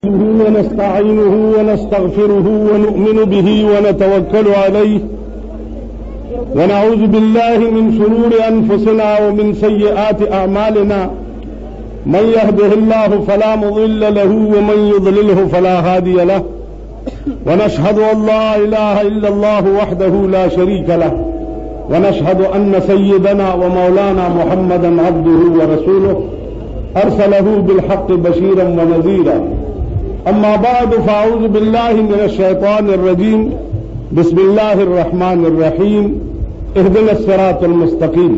ونستعينه ونستغفره ونؤمن به ونتوكل عليه ونعوذ بالله من شرور أنفسنا ومن سيئات أعمالنا من يهده الله فلا مضل له ومن يضلله فلا هادي له ونشهد أن لا إله إلا الله وحده لا شريك له ونشهد أن سيدنا ومولانا محمدا عبده ورسوله أرسله بالحق بشيرا ونذيرا أما بعد فأعوذ بالله من الشيطان الرجيم بسم الله الرحمن الرحيم اهدنا الصراط المستقيم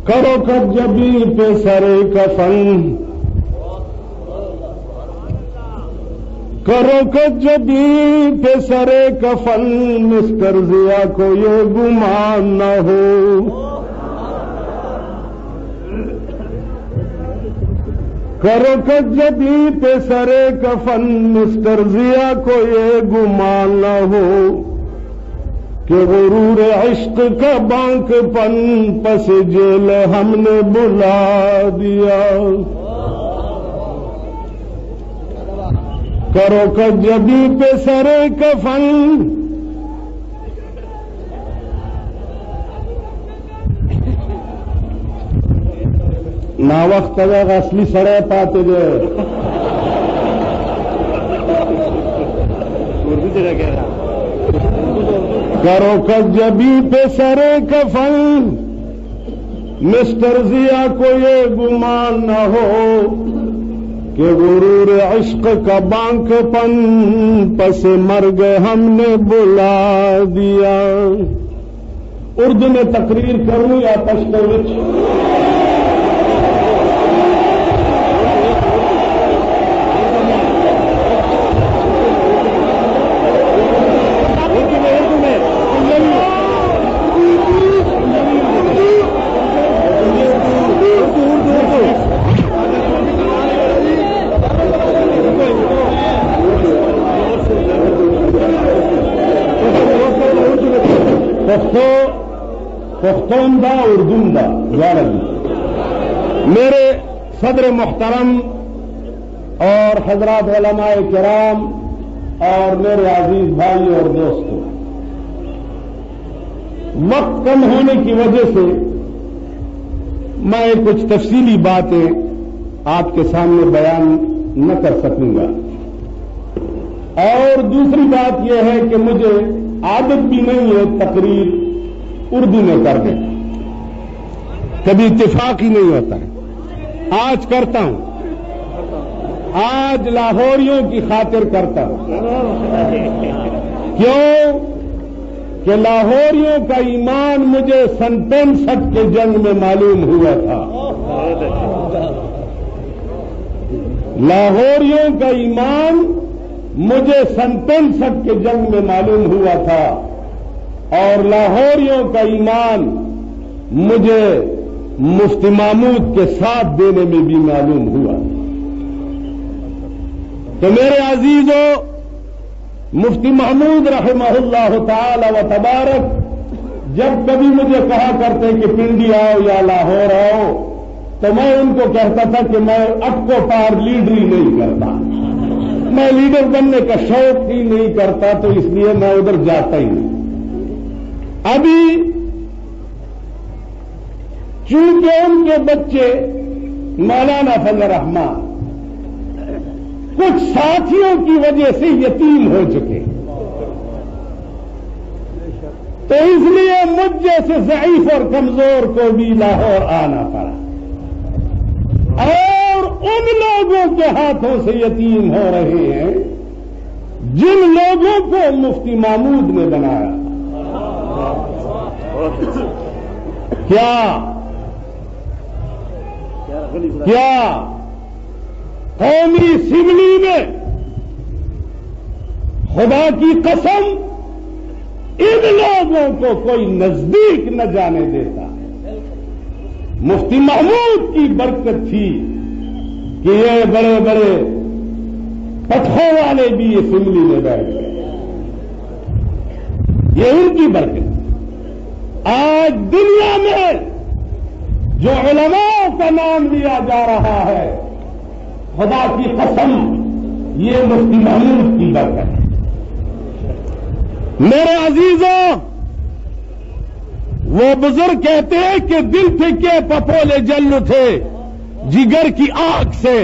کرو کجبی پہ سرے کفن کرو کجبی پہ سرے کفن مسٹر ضیا کو یہ گمان نہ ہو کرو کجبی پہ سرے کفن مسٹر ضیا کو یہ گمان نہ ہو کہ غرور عشق کا بانک پن پس جیل ہم نے بلا دیا کرو کجبی پہ سرے کفن نا وقت اگر اصلی سڑے پاتے گئے کرو کجبی پہ سرے کفن مسٹر ضیا کو یہ گمان نہ ہو کہ غرور عشق کا بانک پن پس مرگ ہم نے بلا دیا اردو میں تقریر کروں یا پشتو وچ پختون دا اردون دا میرے صدر محترم اور حضرات علماء کرام اور میرے عزیز بھائی اور دوستوں، وقت کم ہونے کی وجہ سے میں کچھ تفصیلی باتیں آپ کے سامنے بیان نہ کر سکوں گا، اور دوسری بات یہ ہے کہ مجھے عادت بھی نہیں ہے تقریر اردو میں کر دیں، کبھی اتفاق ہی نہیں ہوتا ہے، آج کرتا ہوں، آج لاہوریوں کی خاطر کرتا ہوں، کیوں کہ لاہوریوں کا ایمان مجھے سن 65 کے جنگ میں معلوم ہوا تھا، لاہوریوں کا ایمان مجھے سن 65 کے جنگ میں معلوم ہوا تھا، اور لاہوریوں کا ایمان مجھے مفتی محمود کے ساتھ دینے میں بھی معلوم ہوا۔ تو میرے عزیزوں، مفتی محمود رحمہ اللہ تعالی و تبارک جب کبھی مجھے کہا کرتے کہ پنڈی آؤ یا لاہور آؤ تو میں ان کو کہتا تھا کہ میں اب کو پار لیڈری نہیں کرتا، میں لیڈر بننے کا شوق ہی نہیں کرتا، تو اس لیے میں ادھر جاتا ہی نہیں۔ ابھی چونکہ ان کے بچے مولانا فضل الرحمان کچھ ساتھیوں کی وجہ سے یتیم ہو چکے، تو اس لیے مجھ جیسے ضعیف اور کمزور کو بھی لاہور آنا پڑا، اور ان لوگوں کے ہاتھوں سے یتیم ہو رہے ہیں جن لوگوں کو مفتی محمود نے بنایا۔ کیا قومی اسمبلی میں خدا کی قسم ان لوگوں کو کوئی نزدیک نہ جانے دیتا؟ مفتی محمود کی برکت تھی کہ یہ بڑے بڑے پٹھوں والے بھی اسمبلی میں بیٹھ گئے، یہ ان کی برکت۔ آج دنیا میں جو علماء کا نام لیا جا رہا ہے خدا کی قسم یہ مفتی محمود کی برکت ہے۔ میرے عزیزوں، وہ بزرگ کہتے ہیں کہ دل پھکے پپولے جل اٹھے جگر کی آگ سے،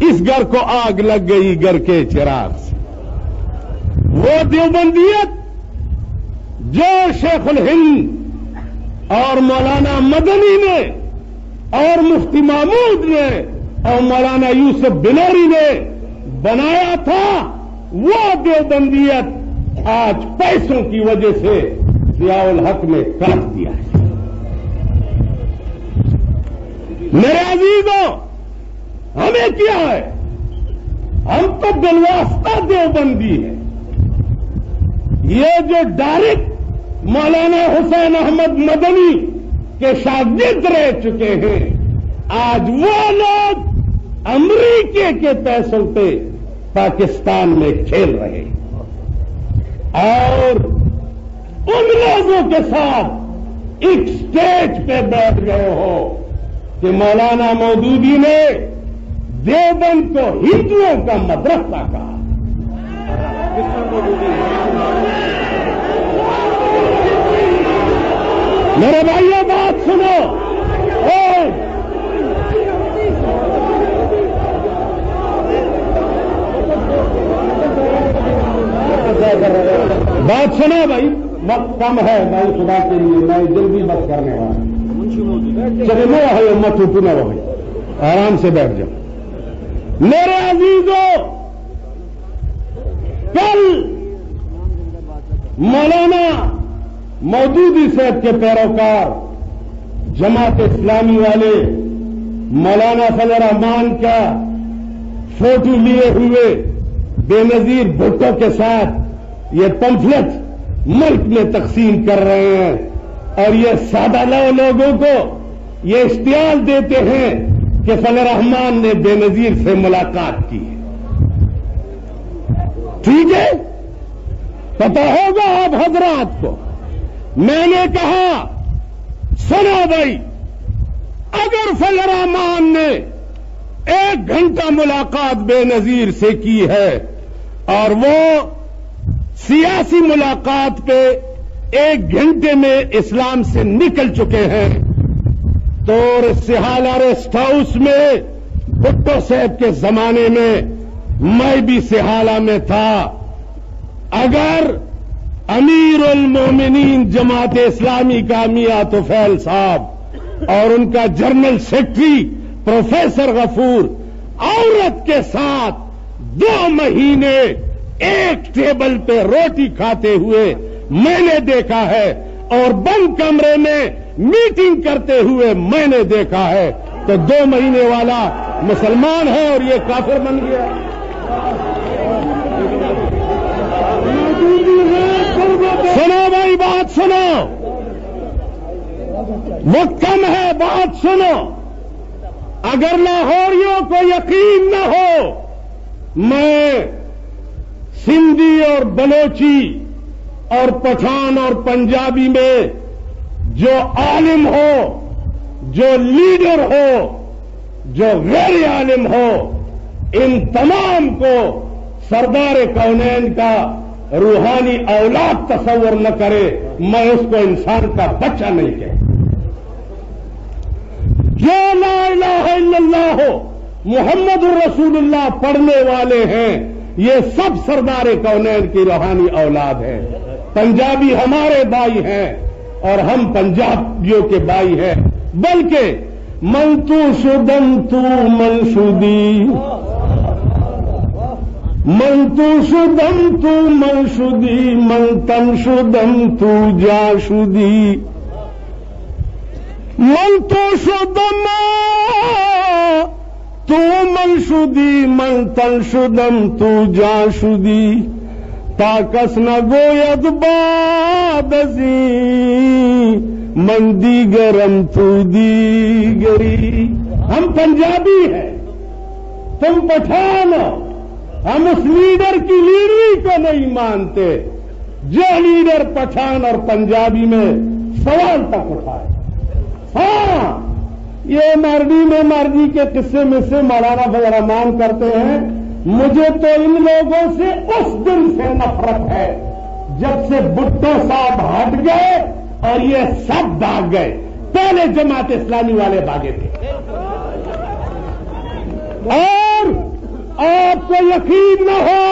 اس گھر کو آگ لگ گئی گھر کے چراغ سے۔ وہ دیوبندیت جو شیخ الہند اور مولانا مدنی نے اور مفتی محمود نے اور مولانا یوسف بنوری نے بنایا تھا، وہ دیوبندیت آج پیسوں کی وجہ سے ضیاء الحق نے کاٹ دیا ہے۔ میرے عزیزوں، ہمیں کیا ہے؟ ہم تو بالواسطہ دیوبندی ہیں۔ یہ جو ڈائریکٹ مولانا حسین احمد مدنی کے شاگرد رہ چکے ہیں، آج وہ لوگ امریکے کے پیسوں پہ پاکستان میں کھیل رہے ہیں، اور ان لوگوں کے ساتھ ایک سٹیج پہ بیٹھ گئے ہو کہ مولانا مودودی نے دیوبند کو ہندوؤں کا مدرسہ کہا۔ میرے بھائیوں، بات سنو، بات سنو بھائی، وقت کم ہے بھائی، خدا کے لیے میں جلدی بات کرنے والا ہوں۔ چلے نہ ہے مت اٹھو نہ بھائی، آرام سے بیٹھ جاؤ۔ میرے عزیزوں، کل مولانا مودودی صاحب کے پیروکار جماعت اسلامی والے مولانا فضل الرحمان کا فوٹو لیے ہوئے بے نظیر بھٹو کے ساتھ یہ پمفلٹ ملک میں تقسیم کر رہے ہیں، اور یہ سادہ لوگوں کو یہ اشتعال دیتے ہیں کہ فضل الرحمان نے بے نظیر سے ملاقات کی ہے۔ ٹھیک ہے، پتہ ہوگا آپ حضرات کو۔ میں نے کہا سنو بھائی، اگر فضل الرحمان نے 1 گھنٹہ ملاقات بے نظیر سے کی ہے اور وہ سیاسی ملاقات پہ 1 گھنٹے میں اسلام سے نکل چکے ہیں، تو سہالہ ریسٹ ہاؤس میں بھٹو صاحب کے زمانے میں میں بھی سہالہ میں تھا۔ اگر امیر المومنین جماعت اسلامی کا میاں طفیل صاحب اور ان کا جنرل سیکرٹری پروفیسر غفور عورت کے ساتھ 2 مہینے ایک ٹیبل پہ روٹی کھاتے ہوئے میں نے دیکھا ہے، اور بند کمرے میں میٹنگ کرتے ہوئے میں نے دیکھا ہے، تو 2 مہینے والا مسلمان ہے اور یہ کافر بن گیا۔ سنو بھائی، بات سنو، وقت کم ہے، بات سنو۔ اگر لاہوریوں کو یقین نہ ہو، میں سندھی اور بلوچی اور پٹھان اور پنجابی میں جو عالم ہو، جو لیڈر ہو، جو غیر عالم ہو، ان تمام کو سردار کونین کا روحانی اولاد تصور نہ کرے، میں اس کو انسان کا بچہ نہیں کہتا۔ جو لا الہ الا اللہ ہو، محمد الرسول اللہ پڑھنے والے ہیں، یہ سب سردار کونین کی روحانی اولاد ہیں۔ پنجابی ہمارے بھائی ہیں اور ہم پنجابیوں کے بھائی ہیں، بلکہ من تو شدم تو منشودی، من تو شدم تو منشودی، من تن شدم تو جاشودی، من تو شدم تو منشودی، من تن شدم تو جاشودی، تاکس نہ گوید باد ازی، من دیگرم تو دیگری۔ ہم پنجابی ہیں، تم پٹھان ہو، ہم اس لیڈر کی لیڈری کو نہیں مانتے جو لیڈر پٹھان اور پنجابی میں سوال تک اٹھائے۔ ہاں، یہ مارڈی میں مارڈی کے قصے میں سے مولانا فضل الرحمان کرتے ہیں مجھے تو ان لوگوں سے اس دن سے نفرت ہے جب سے بھٹو صاحب ہٹ گئے اور یہ سب بھاگ گئے. پہلے جماعت اسلامی والے بھاگے تھے. اور آپ کو یقین نہ ہو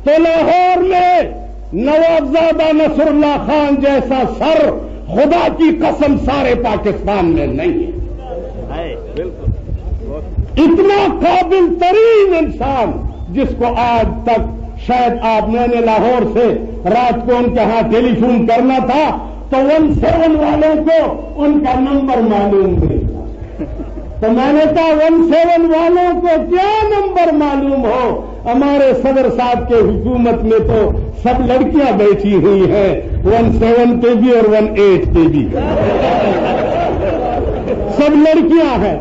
تو لاہور میں نوابزادہ نصر اللہ خان جیسا سر خدا کی قسم سارے پاکستان میں نہیں ہے. اتنا قابل ترین انسان جس کو آج تک شاید آپ نے لاہور سے رات کو ان کے ہاں ٹیلی فون کرنا تھا تو 17 والوں کو ان کا نمبر معلوم نہیں تھا. تو میں نے کہا 17 والوں کو کیا نمبر معلوم ہو. ہمارے صدر صاحب کے حکومت میں تو سب لڑکیاں بیٹھی ہوئی ہیں 17 پہ بھی اور 18 پہ بھی سب لڑکیاں ہیں.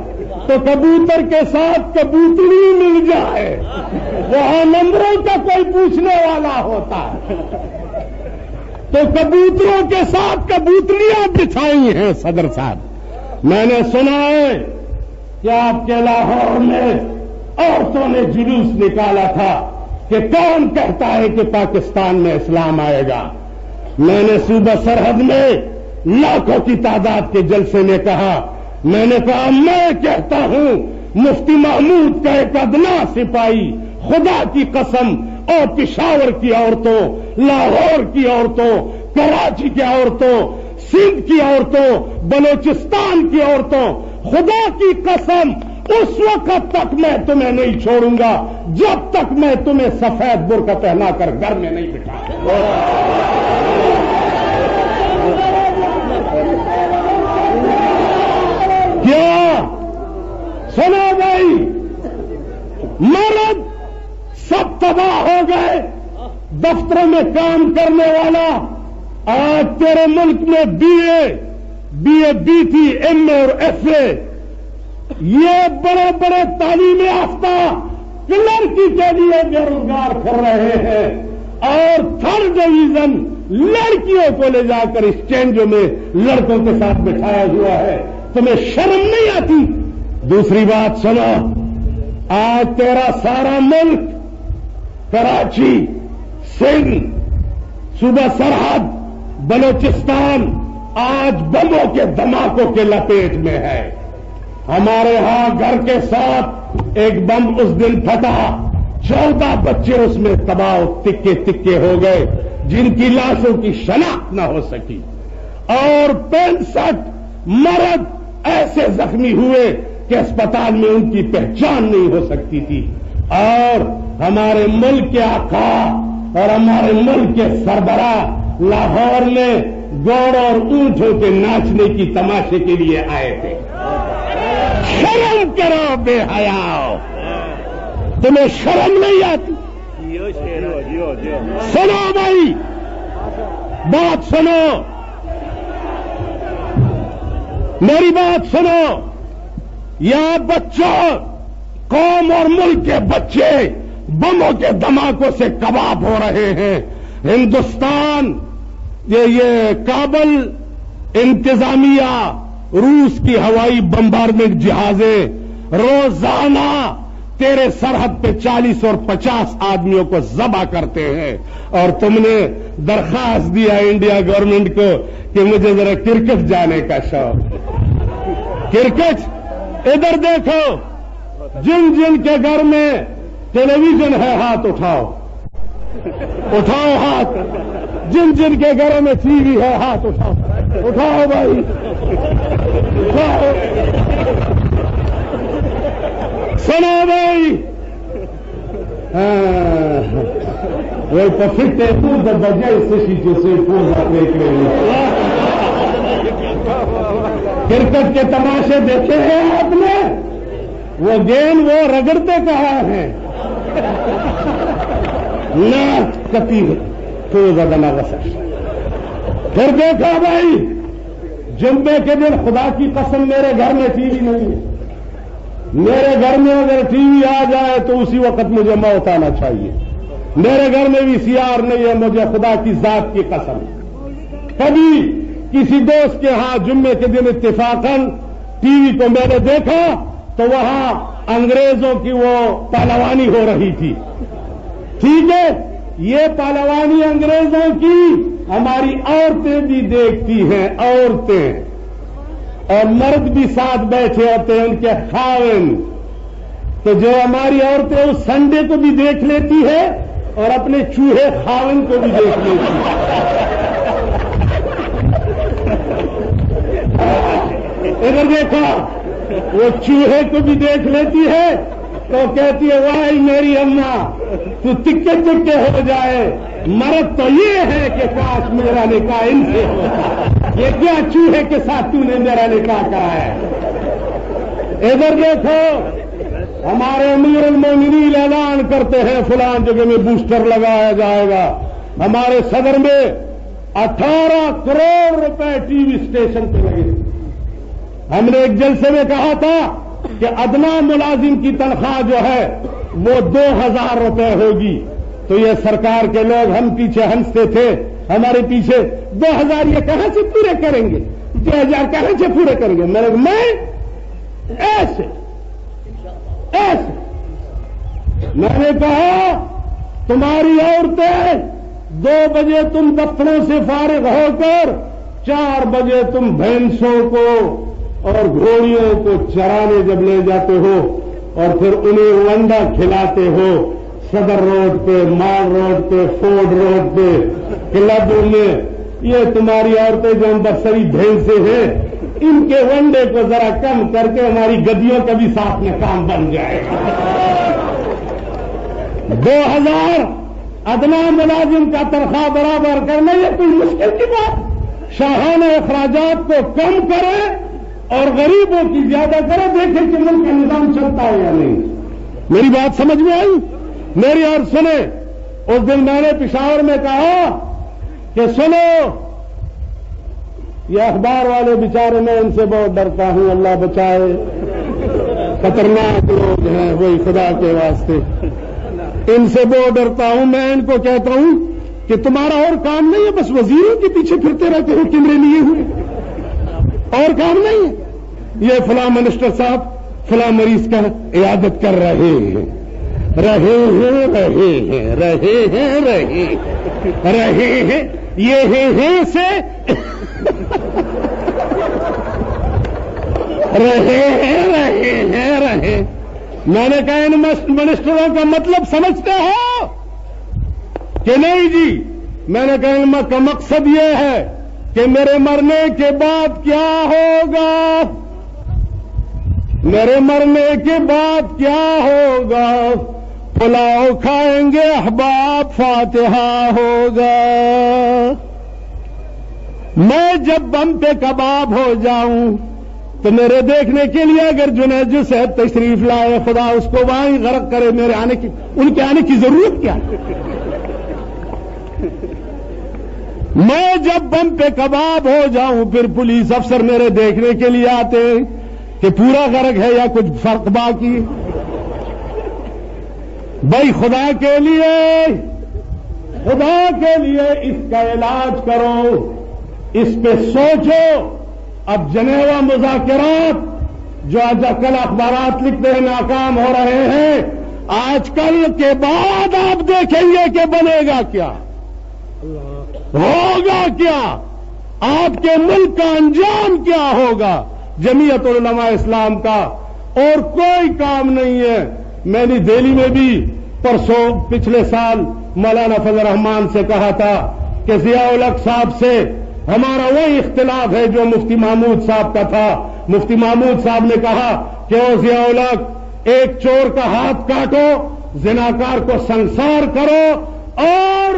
تو کبوتر کے ساتھ کبوتری مل جائے وہاں نمبروں کا کوئی پوچھنے والا ہوتا ہے. تو کبوتروں کے ساتھ کبوتریاں بچھائی ہیں صدر صاحب. میں نے سنا ہے کہ آپ کے لاہور میں عورتوں نے جلوس نکالا تھا کہ کون کہتا ہے کہ پاکستان میں اسلام آئے گا. میں نے صوبہ سرحد میں لاکھوں کی تعداد کے جلسے میں کہا میں نے کہا میں کہتا ہوں مفتی محمود کا ایک ادنا سپاہی خدا کی قسم اور پشاور کی عورتوں لاہور کی عورتوں کراچی کی عورتوں سندھ کی عورتوں بلوچستان کی عورتوں خدا کی قسم اس وقت تک میں تمہیں نہیں چھوڑوں گا جب تک میں تمہیں سفید برقع پہنا کر گھر میں نہیں بٹھاؤں. کیا سنا بھائی مرد سب تباہ ہو گئے. دفتروں میں کام کرنے والا آج تیرے ملک میں بی اے بی تھی ایم اے اور ایف اے یہ بڑے بڑے تعلیم یافتہ لڑکی کے لیے بے روزگار کر رہے ہیں اور 3rd ڈویژن لڑکیوں کو لے جا کر اسٹینڈوں میں لڑکوں کے ساتھ بٹھایا ہوا ہے. تمہیں شرم نہیں آتی؟ دوسری بات سنو آج تیرا سارا ملک کراچی سندھ صوبہ سرحد بلوچستان آج بموں کے دھماکوں کے لپیٹ میں ہے. ہمارے ہاں گھر کے ساتھ ایک بم اس دن پھٹا 14 بچے اس میں تباہ تکے تکے ہو گئے جن کی لاشوں کی شناخت نہ ہو سکی اور 65 مرد ایسے زخمی ہوئے کہ اسپتال میں ان کی پہچان نہیں ہو سکتی تھی. اور ہمارے ملک کے آقا اور ہمارے ملک کے سربراہ لاہور میں گوڑ اور اونٹوں کے ناچنے کی تماشے کے لیے آئے تھے. شرم کرو بے حیاؤ تمہیں شرم نہیں آتی؟ سنو بھائی بات سنو میری بات سنو. یا بچوں قوم اور ملک کے بچے بموں کے دھماکوں سے کباب ہو رہے ہیں. ہندوستان یہ کابل انتظامیہ روس کی ہوائی بمبارمنٹ جہازیں روزانہ تیرے سرحد پہ 40 اور 50 آدمیوں کو ذبح کرتے ہیں اور تم نے درخواست دیا انڈیا گورنمنٹ کو کہ مجھے ذرا کرکٹ جانے کا شوق. کرکٹ ادھر دیکھو جن جن کے گھر میں ٹیلی ویژن ہے ہاتھ اٹھاؤ ہاتھ. جن جن کے گھروں میں ٹی وی ہے ہاتھ اٹھاؤ بھائی اٹھاؤ. سنو بھائی وہ پفتے da băgeai să și ce să-i pun la cricket کے تماشے دیکھے ہیں آپ نے؟ وہ گیند وہ رگڑتے کہاں ہیں نہ کتی تو زیادہ نہ وسر. پھر دیکھا بھائی جمعے کے دن خدا کی قسم میرے گھر میں ٹی وی نہیں ہے. میرے گھر میں اگر ٹی وی آ جائے تو اسی وقت مجھے موت آنا چاہیے. میرے گھر میں بھی CR نہیں ہے. مجھے خدا کی ذات کی قسم کبھی کسی دوست کے ہاں جمعے کے دن اتفاقاً ٹی وی کو میں نے دیکھا تو وہاں انگریزوں کی وہ پہلوانی ہو رہی تھی. ٹھیک ہے, یہ پہلوانی انگریزوں کی ہماری عورتیں بھی دیکھتی ہیں, عورتیں اور مرد بھی ساتھ بیٹھے ہوتے ہیں ان کے خاوند. تو جو ہماری عورتیں اس سنڈے کو بھی دیکھ لیتی ہے اور اپنے چوہے خاوند کو بھی دیکھ لیتی ہے. ادھر دیکھا, وہ چوہے کو بھی دیکھ لیتی ہے تو کہتی ہے وائی میری اماں تو تکے تکے ہو جائے, مرد تو یہ ہے کہ کاش میرا نکاح ان سے ہوتا, یہ کیا چوہے کے ساتھ تو نے میرا نکاح کرایا ہے. ادھر دیکھو, ہمارے امیر المومنین اعلان کرتے ہیں فلان جگہ میں بوسٹر لگایا جائے گا. ہمارے صدر میں 18 کروڑ روپے ٹی وی اسٹیشن پہ لگے. ہم نے ایک جلسے میں کہا تھا کہ ادنا ملازم کی تنخواہ جو ہے وہ 2000 روپے ہوگی. تو یہ سرکار کے لوگ ہم پیچھے ہنستے تھے, ہمارے پیچھے 2000 یہ کہاں سے پورے کریں گے, 2000 کہاں سے پورے کریں گے. میں ایسے میں نے کہا تمہاری عورتیں 2 بجے تم دفتروں سے فارغ ہو کر 4 بجے تم بھینسوں کو اور گھوڑیوں کو چرانے جب لے جاتے ہو اور پھر انہیں ونڈا کھلاتے ہو صدر روڈ پہ, مال روڈ پہ, فورڈ روڈ پہ, کلبوں میں, یہ تمہاری عورتیں جو برسری بھینسیں ہیں ان کے ونڈے کو ذرا کم کر کے ہماری گدیوں کا بھی ساتھ میں کام بن جائے گا. 2000 ادنا ملازم کا تنخواہ برابر کرنا یہ کوئی مشکل کی بات. شاہانہ اخراجات کو کم کرے اور غریبوں کی زیادہ کرے, دیکھیں کہ ملک کا نظام چلتا ہے یا نہیں. میری بات سمجھ میں آئی میری؟ اور سنے, اس دن میں نے پشاور میں کہا کہ سنو یہ اخبار والے بیچارے میں ان سے بہت ڈرتا ہوں, اللہ بچائے, خطرناک لوگ ہیں, وہی خدا کے واسطے ان سے بہت ڈرتا ہوں. میں ان کو کہتا ہوں کہ تمہارا اور کام نہیں ہے, بس وزیروں کے پیچھے پھرتے رہتے ہو کیمرے لیے ہوئے, اور کام نہیں ہے. یہ فلاں منسٹر صاحب فلاں مریض کا عیادت کر رہے ہیں, یہ ہیں سے رہے. میں نے کہا ان منسٹروں کا مطلب سمجھتے ہو کہ نہیں جی؟ میں نے کہا ان کا مقصد یہ ہے کہ میرے مرنے کے بعد کیا ہوگا, میرے مرنے کے بعد کیا ہوگا, پلاؤ کھائیں گے احباب, فاتحہ ہوگا. میں جب بم پہ کباب ہو جاؤں تو میرے دیکھنے کے لیے اگر جنید جو صاحب تشریف لائے, خدا اس کو وہاں ہی غرق کرے, میرے آنے کی ان کے آنے کی ضرورت کیا؟ میں جب بم پہ کباب ہو جاؤں پھر پولیس افسر میرے دیکھنے کے لیے آتے کہ پورا غرق ہے یا کچھ فرق باقی. بھائی خدا کے لیے اس کا علاج کرو, اس پہ سوچو. اب جنیوا مذاکرات جو آج کل اخبارات لکھتے ہیں ناکام ہو رہے ہیں, آج کل کے بعد آپ دیکھیں گے کہ بنے گا کیا, ہوگا کیا, آپ کے ملک کا انجام کیا ہوگا. جمعیت علماء اسلام کا اور کوئی کام نہیں ہے. میں نے دہلی میں بھی پرسوں پچھلے سال مولانا فضل الرحمان سے کہا تھا کہ ضیاء الحق صاحب سے ہمارا وہی اختلاف ہے جو مفتی محمود صاحب کا تھا. مفتی محمود صاحب نے کہا کہ او ضیاء الحق, ایک چور کا ہاتھ کاٹو, زناکار کو سنسار کرو اور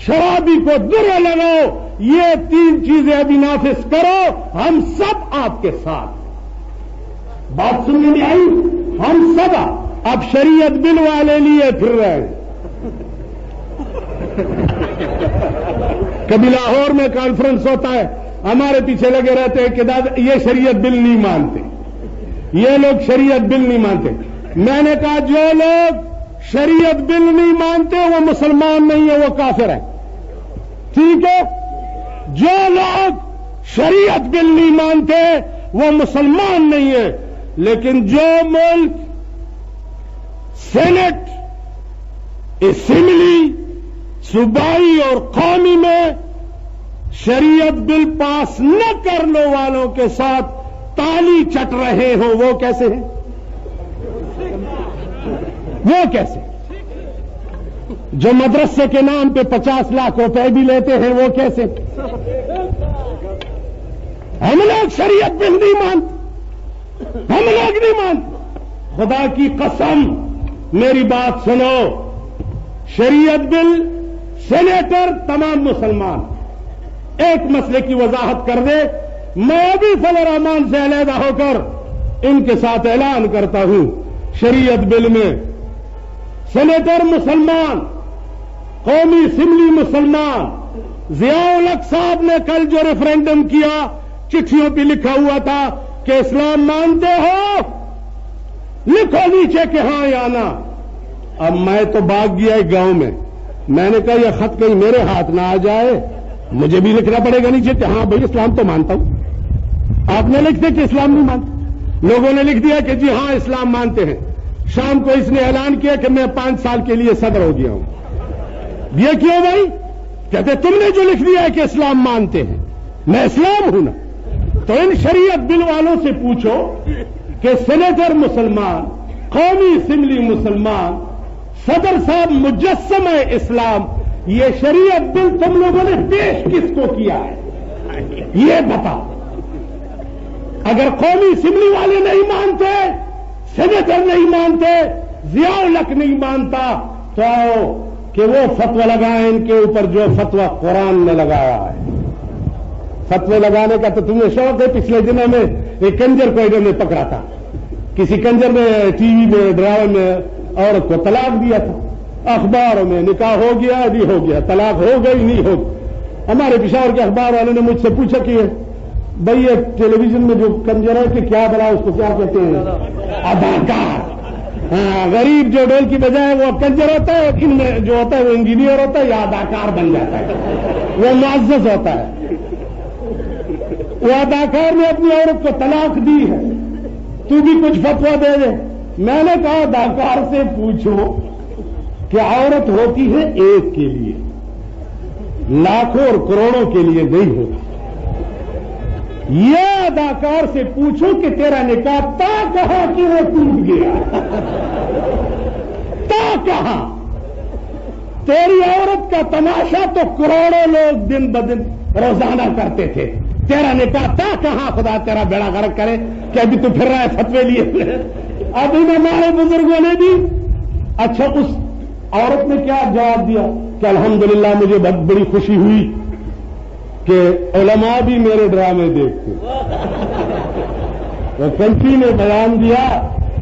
شرابی کو درے لگاؤ, یہ 3 چیزیں ابھی نافذ کرو, ہم سب آپ کے ساتھ. بات سننے میں آئی؟ ہم سب اب شریعت بل والے لیے پھر رہے ہیں. کبھی لاہور میں کانفرنس ہوتا ہے, ہمارے پیچھے لگے رہتے ہیں کہ دادا یہ شریعت بل نہیں مانتے, یہ لوگ شریعت بل نہیں مانتے. میں نے کہا جو لوگ شریعت بل نہیں مانتے وہ مسلمان نہیں ہے, وہ کافر ہے. ٹھیک ہے, جو لوگ شریعت بل نہیں مانتے وہ مسلمان نہیں ہے. لیکن جو ملک سینٹ، اسمبلی، صوبائی اور قومی میں شریعت بل پاس نہ کرنے والوں کے ساتھ تالی چٹ رہے ہوں، وہ کیسے ہیں؟ وہ کیسے؟ جو مدرسے کے نام پہ 50 لاکھ روپے بھی لیتے ہیں، وہ کیسے؟ ہم لوگ شریعت بل نہیں مانتے، ہم لوگ نہیں مانتے. خدا کی قسم میری بات سنو، شریعت بل سینیٹر تمام مسلمان. ایک مسئلے کی وضاحت کر دے، میں ابھی فضل الرحمان سے علیحدہ ہو کر ان کے ساتھ اعلان کرتا ہوں، شریعت بل میں سینیٹر مسلمان، قومی اسمبلی مسلمان. ضیاء الحق صاحب نے کل جو ریفرینڈم کیا، چٹھیوں پہ لکھا ہوا تھا کہ اسلام مانتے ہو، لکھو نیچے کہ ہاں یا نہ. اب میں تو بھاگ گیا ایک گاؤں میں، میں نے کہا یہ خط کہیں میرے ہاتھ نہ آ جائے، مجھے بھی لکھنا پڑے گا نیچے کہ ہاں بھائی اسلام تو مانتا ہوں. آپ نے لکھ دیا کہ اسلام نہیں مانتے، لوگوں نے لکھ دیا کہ جی ہاں اسلام مانتے ہیں. شام کو اس نے اعلان کیا کہ میں 5 سال کے لیے صدر ہو گیا ہوں. یہ کیوں بھائی؟ کہتے تم نے جو لکھ دیا ہے کہ اسلام مانتے ہیں، میں اسلام ہوں نا. تو ان شریعت بل والوں سے پوچھو کہ سینیٹر مسلمان، قومی اسمبلی مسلمان، صدر صاحب مجسمہ اسلام، یہ شریعت بل تم لوگوں نے پیش کس کو کیا ہے؟ یہ بتاؤ. اگر قومی اسمبلی والے نہیں مانتے، سینیٹر نہیں مانتے، ضیاء الحق نہیں مانتا، تو آؤ کہ وہ فتوی لگائیں ان کے اوپر جو فتوی قرآن نے لگایا ہے. فتوی لگانے کا تو تمہیں شوق ہے. پچھلے دنوں میں ایک کنجر کو انہوں نے پکڑا تھا، کسی کنجر نے ٹی وی میں ڈرامے میں عورت کو طلاق دیا تھا. اخباروں میں نکاح ہو گیا، نہیں ہو گیا، طلاق ہو گئی نہیں ہو گئی. ہمارے پشاور کے اخبار والوں نے مجھ سے پوچھا کہ بھائی یہ ٹیلی ویژن میں جو کنجر ہے کہ کیا بلا اس کو کیا کہتے ہیں؟ اداکار. ہاں، غریب جو ڈول کی بجائے وہ کنجر ہوتا ہے، ان میں جو ہوتا ہے وہ انجینئر ہوتا ہے یا اداکار بن جاتا ہے، وہ معزز ہوتا ہے. وہ اداکار نے اپنی عورت کو طلاق دی ہے، تو بھی کچھ فتویٰ دے دے. میں نے کہا اداکار سے پوچھو کہ عورت ہوتی ہے ایک کے لیے، لاکھوں اور کروڑوں کے لیے نہیں ہوتی. یہ اداکار سے پوچھو کہ تیرا نکاح تا کہاں کہ وہ ٹوٹ گیا، تا کہاں؟ تیری عورت کا تماشا تو کروڑوں لوگ دن بدن روزانہ کرتے تھے، تیرا نکاح تا کہاں؟ خدا تیرا بیڑا غرق کرے کہ ابھی تو پھر رہا ہے فتوے لیے. ابھی ہمارے بزرگوں نے بھی. اچھا، اس عورت نے کیا جواب دیا کہ الحمدللہ مجھے بہت بڑی خوشی ہوئی کہ علماء بھی میرے ڈرامے دیکھتے. وہ کنٹری نے بیان دیا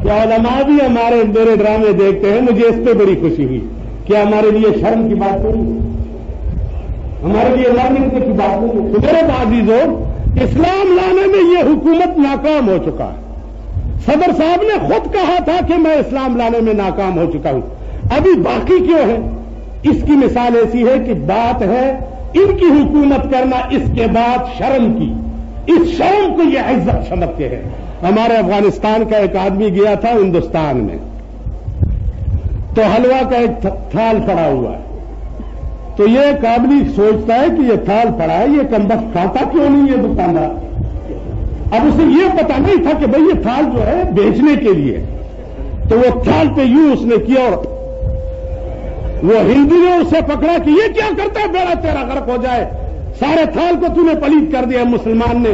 کہ علماء بھی میرے ڈرامے دیکھتے ہیں، مجھے اس پہ بڑی خوشی ہوئی. کیا ہمارے لیے شرم کی بات نہیں؟ ہمارے لیے لرننگ کی بات نہیں؟ تو میرے عزیزوں، اسلام لانے میں یہ حکومت ناکام ہو چکا ہے. صدر صاحب نے خود کہا تھا کہ میں اسلام لانے میں ناکام ہو چکا ہوں. ابھی باقی کیوں ہے؟ اس کی مثال ایسی ہے کہ بات ہے ان کی حکومت کرنا، اس کے بعد شرم کی. اس شرم کو یہ عزت سمجھتے ہیں. ہمارے افغانستان کا ایک آدمی گیا تھا ہندوستان میں، تو حلوہ کا ایک تھال پڑا ہوا ہے. تو یہ ایک آدمی سوچتا ہے کہ یہ تھال پڑا ہے، یہ کمبخت کھاتا کیوں نہیں یہ دکاندار؟ اب اسے یہ پتا نہیں تھا کہ بھئی یہ تھال جو ہے بیچنے کے لیے. تو وہ تھال پہ یوں اس نے کیا اور وہ ہندو نے اسے پکڑا کہ یہ کیا کرتا ہے، بیڑا تیرا غرق ہو جائے، سارے تھال کو تو نے پلیت کر دیا. مسلمان نے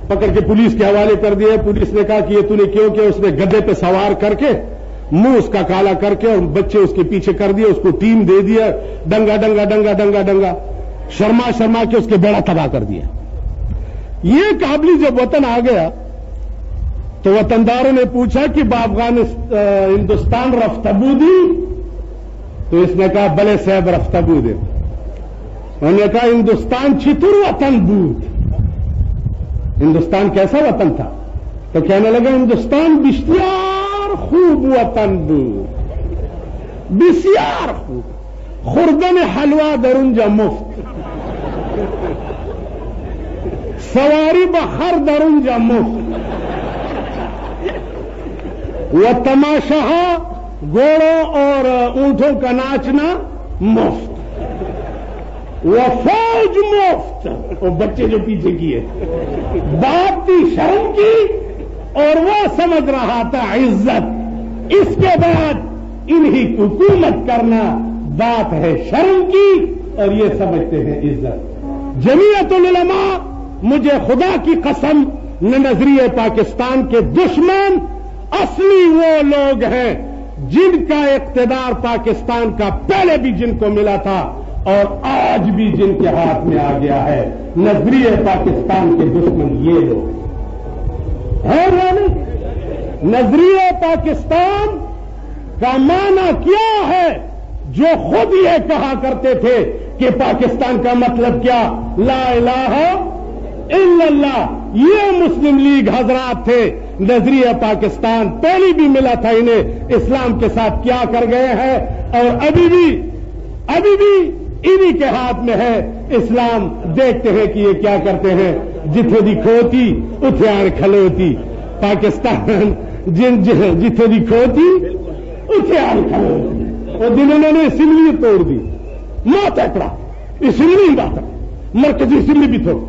پکڑ کے پولیس کے حوالے کر دیا. پولیس نے کہا کہ یہ تو نے کیوں کیا؟ اس نے گدھے پہ سوار کر کے منہ اس کا کالا کر کے اور بچے اس کے پیچھے کر دیے، اس کو ٹیم دے دیا، ڈنگا ڈنگا ڈنگا ڈنگا ڈنگا شرما شرما کے اس کے بیڑا تباہ کر دیا. یہ کابلی جب وطن آ گیا تو وطنداروں نے پوچھا کہ ہندوستان رفتبو دی؟ تو اس نے کہا بلے صاحب رفتبو دے. انہوں نے کہا ہندوستان چھتر وطن بود. ہندوستان کیسا وطن تھا؟ تو کہنے لگا ہندوستان بسیار خوب وطن بود، بسیار خوب، خوردن حلوہ در اونجا مفت. سواری بخر درونجا مفت، وہ تماشا گھوڑوں اور اونٹوں کا ناچنا مفت، وہ فوج مفت، وہ بچے جو پیچھے کیے، باپ کی شرم کی اور وہ سمجھ رہا تھا عزت، اس کے بعد انہی حکومت کرنا بات ہے شرم کی اور یہ سمجھتے ہیں عزت۔ جمعیت العلماء، مجھے خدا کی قسم، نظریہ پاکستان کے دشمن اصلی وہ لوگ ہیں جن کا اقتدار پاکستان کا پہلے بھی جن کو ملا تھا اور آج بھی جن کے ہاتھ میں آ گیا ہے۔ نظریہ پاکستان کے دشمن یہ لوگ ہیں۔ نظریہ پاکستان کا معنی کیا ہے؟ جو خود یہ کہا کرتے تھے کہ پاکستان کا مطلب کیا؟ لا الہ الا اللہ۔ یہ مسلم لیگ حضرات تھے۔ نظریہ پاکستان پہلی بھی ملا تھا انہیں، اسلام کے ساتھ کیا کر گئے ہیں اور ابھی بھی انہی کے ہاتھ میں ہے اسلام۔ دیکھتے ہیں کہ یہ کیا کرتے ہیں۔ جتھے دی کھوتی اتھے آن کھلوتی، پاکستان جتھے دی کھوتی اتھے آن کھلوتی۔ اور جنہوں نے اسمبلی توڑ دی، موت اکڑا اسمبلی بات، مرکزی اسمبلی بھی تھو۔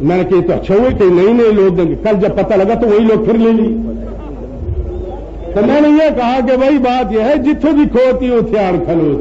میں نے کہا تو اچھا ہوئے کہ نئے لوگ دیں گے، کل جب پتہ لگا تو وہی لوگ پھر لے لی۔ تو میں نے یہ کہا کہ بھائی بات یہ ہے جتھے دی کھوتی اتھے آن کھلوتی۔